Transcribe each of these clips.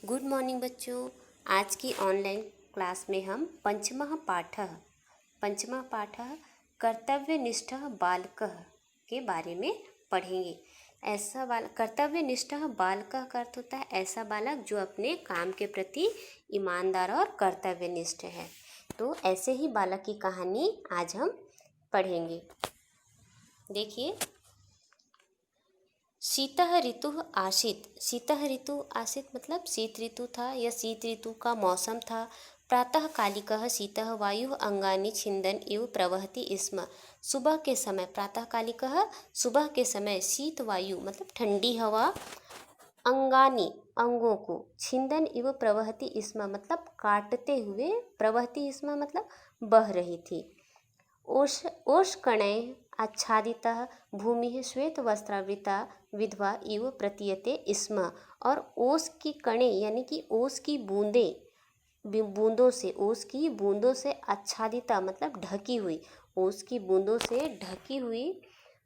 Good morning बच्चों। आज की ऑनलाइन क्लास में हम पंचमः पाठः कर्तव्यनिष्ठः बालकः के बारे में पढ़ेंगे। कर्तव्यनिष्ठः बालकः का अर्थ होता है ऐसा बालक जो अपने काम के प्रति ईमानदार और कर्तव्यनिष्ठ है। तो ऐसे ही बालक की कहानी आज हम पढ़ेंगे। देखिए, शीतः ऋतुः आसीत्। शीतः ऋतु आसीत् मतलब शीत ऋतु था या शीत ऋतु का मौसम था। प्रातः कालिकः शीतः वायुः अंगानि छिन्दन् इव प्रवहति स्म। सुबह के समय प्रातः कालिकः सुबह के समय शीत वायु मतलब ठंडी हवा अंगानि अंगों को छिन्दन् इव प्रवहति स्म मतलब काटते हुए प्रवहति स्म मतलब बह रही थी। ओष्कणैः आच्छादितः भूमिः श्वेतवस्त्रावृता विधवा इव प्रतीयते स्म। और ओस की कणें यानी कि ओस की बूंदों से आच्छादिता मतलब ढकी हुई, ओस की बूंदों से ढकी हुई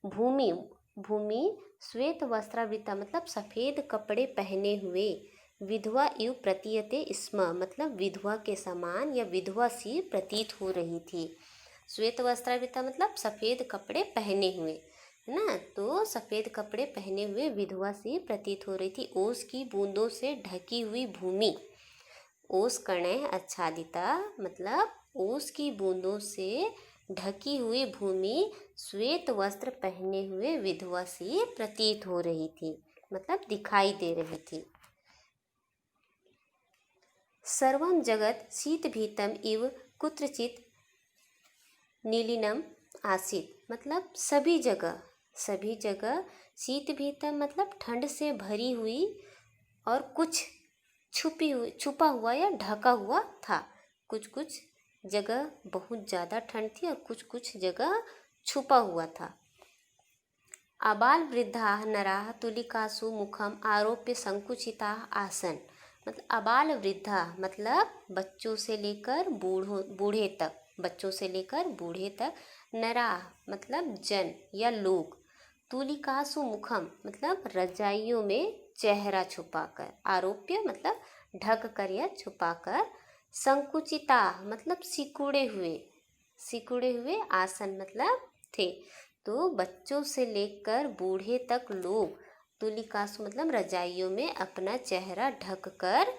भूमि श्वेत वस्त्रावृता मतलब सफ़ेद कपड़े पहने हुए, विधवा इव प्रतीयते स्म मतलब विधवा के समान या विधवा सी प्रतीत हो रही थी। श्वेत वस्त्रावृता मतलब सफ़ेद कपड़े पहने हुए, है ना। तो सफ़ेद कपड़े पहने हुए विधवा सी प्रतीत हो रही थी। ओस की बूंदों से ढकी हुई भूमि, ओस कणैः आच्छादिता मतलब ओस की बूंदों से ढकी हुई भूमि श्वेत वस्त्र पहने हुए विधवा सी प्रतीत हो रही थी मतलब दिखाई दे रही थी। सर्वं जगत् शीतभीतम् इव कुत्रचित् नीलिनम आसीत् मतलब सभी जगह शीतभीतम मतलब ठंड से भरी हुई और कुछ छुपा हुआ या ढका हुआ था। कुछ जगह बहुत ज़्यादा ठंड थी और कुछ जगह छुपा हुआ था। आबाल वृद्धाः नराः तुलिकासु मुखम आरोप्य संकुचिताः आसन मतलब आबाल वृद्धा मतलब बच्चों से लेकर बूढ़े तक, नरा मतलब जन या लोग, तुलिकासु मुखम मतलब रजाइयों में चेहरा छुपाकर, आरोप्य मतलब ढक कर या छुपाकर, संकुचिता मतलब सिकुड़े हुए आसन मतलब थे। तो बच्चों से लेकर बूढ़े तक लोग तुलिकासु मतलब रजाइयों में अपना चेहरा ढककर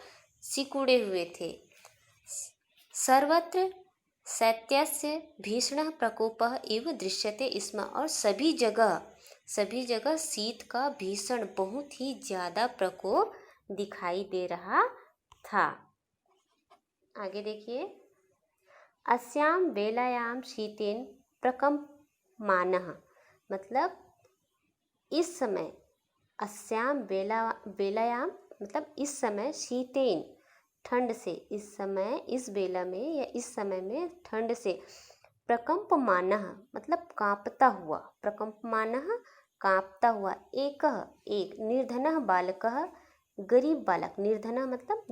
सिकुड़े हुए थे। सर्वत्र शैत्यस्य भीषणः प्रकोपः इव दृश्यते स्म और सभी जगह शीत का भीषण बहुत ही ज़्यादा प्रकोप दिखाई दे रहा था। आगे देखिए, अस्यां वेलायां शीतेन प्रकम्पमानः मतलब इस समय, अस्यां वेलायां मतलब इस समय, शीतेन ठंड से, इस बेला में या इस समय में ठंड से, प्रकम्पमानः मतलब कांपता हुआ, एक निर्धनः बालकः गरीब बालक, निर्धनः मतलब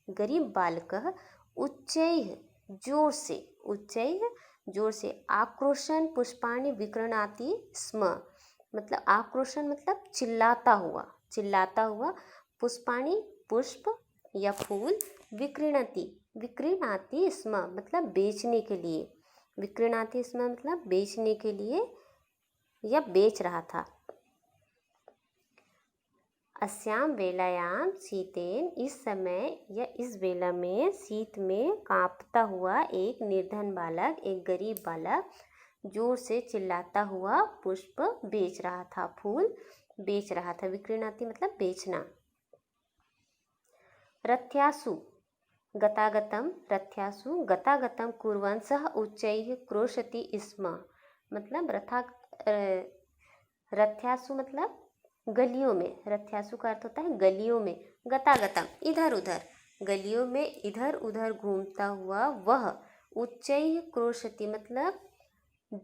गरीब बालकः उच्चैः जोर से आक्रोशन पुष्पाणि विकृणाति स्म मतलब आक्रोशन मतलब चिल्लाता हुआ, पुष्पाणि पुष्प या फूल, विकृणाति स्म मतलब बेचने के लिए, विकृणाति स्म मतलब बेचने के लिए या बेच रहा था। अस्यां वेलायां शीतेन इस समय या इस बेला में शीत में कांपता हुआ एक निर्धन बालक, एक गरीब बालक जोर से चिल्लाता हुआ पुष्प बेच रहा था, फूल बेच रहा था। विकृणाति मतलब बेचना। रथ्यासु गतागतं कुर्वन् सः उच्चैः क्रोशति स्म मतलब रथ्यासु मतलब गलियों में, रथ्यासु का अर्थ होता है गलियों में, गतागतम गलियों में इधर उधर घूमता हुआ वह, उच्चैः क्रोशति मतलब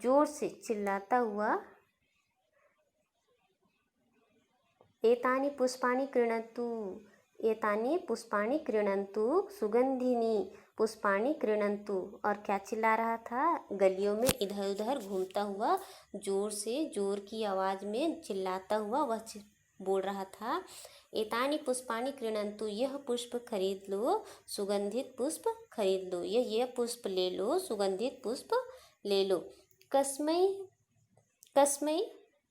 जोर से चिल्लाता हुआ, एतानि पुष्पाणि क्रीणन्तु सुगंधिनी पुष्पाणि क्रीणन्तु। और क्या चिल्ला रहा था? गलियों में इधर उधर घूमता हुआ जोर की आवाज़ में चिल्लाता हुआ वह बोल रहा था, एतानि पुष्पाणि क्रीणन्तु, यह पुष्प खरीद लो, सुगंधित पुष्प खरीद लो, यह पुष्प ले लो, सुगंधित पुष्प ले लो। कस्मै कस्मै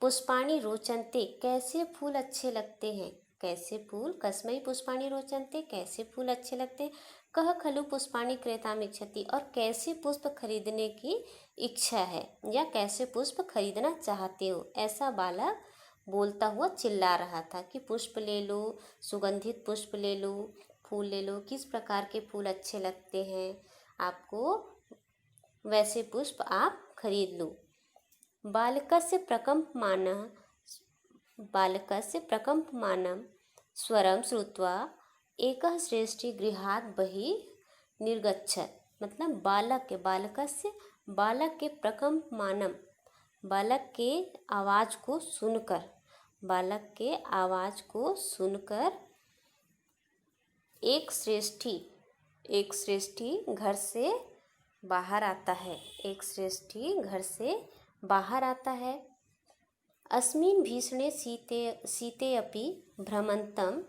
पुष्पाणि रोचन्ते, कैसे फूल अच्छे लगते हैं, कैसे फूल, कस्मै पुष्पाणि रोचन्ते, कैसे फूल अच्छे लगते हैं। कह खलु पुष्पाणि क्रेताम इच्छति, और कैसे पुष्प खरीदने की इच्छा है या कैसे पुष्प खरीदना चाहते हो, ऐसा बालक बोलता हुआ चिल्ला रहा था कि पुष्प ले लो, सुगंधित पुष्प ले लो, फूल ले लो, किस प्रकार के फूल अच्छे लगते हैं आपको, वैसे पुष्प आप खरीद लो। बालकस्य प्रकम्पमानं स्वरं श्रुत्वा एकः श्रेष्ठी गृहात् बहिः निर्गच्छत्, मतलब बालक के प्रकम्पमानं, बालक के आवाज़ को सुनकर एक श्रेष्ठी घर से बाहर आता है। अस्मिन् भीषणे शीते अपि भ्रमन्तं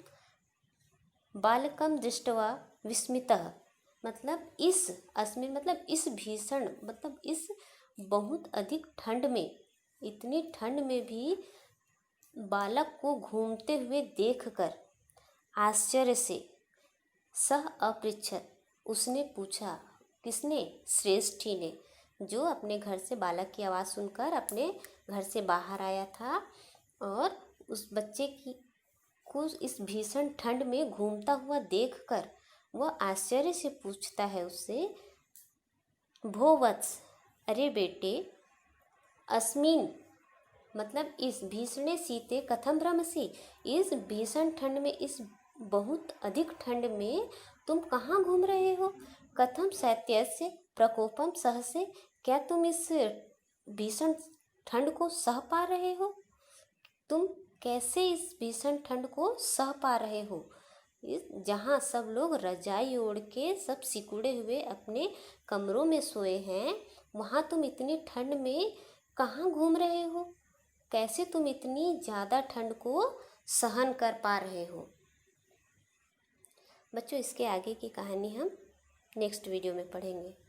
बालकं दृष्ट्वा विस्मितः, मतलब इस भीषण मतलब इस बहुत अधिक ठंड में, इतनी ठंड में भी बालक को घूमते हुए देखकर आश्चर्य से सह अपृच्छत, उसने पूछा, किसने, श्रेष्ठी ने, जो अपने घर से बालक की आवाज़ सुनकर अपने घर से बाहर आया था और उस बच्चे को इस भीषण ठंड में घूमता हुआ देखकर वह आश्चर्य से पूछता है उससे, भो वत्स, अरे बेटे, अस्मिन, मतलब इस भीषणे शीते कथम भ्रमसि, इस भीषण ठंड में, इस बहुत अधिक ठंड में तुम कहाँ घूम रहे हो। कथम शैत्यस्य प्रकोपम सहसे, क्या तुम इस भीषण ठंड को सह पा रहे हो, तुम कैसे इस भीषण ठंड को सह पा रहे हो। जहाँ सब लोग रजाई ओढ़ के सब सिकुड़े हुए अपने कमरों में सोए हैं, वहाँ तुम इतनी ठंड में कहाँ घूम रहे हो, कैसे तुम इतनी ज़्यादा ठंड को सहन कर पा रहे हो। बच्चों, इसके आगे की कहानी हम नेक्स्ट वीडियो में पढ़ेंगे।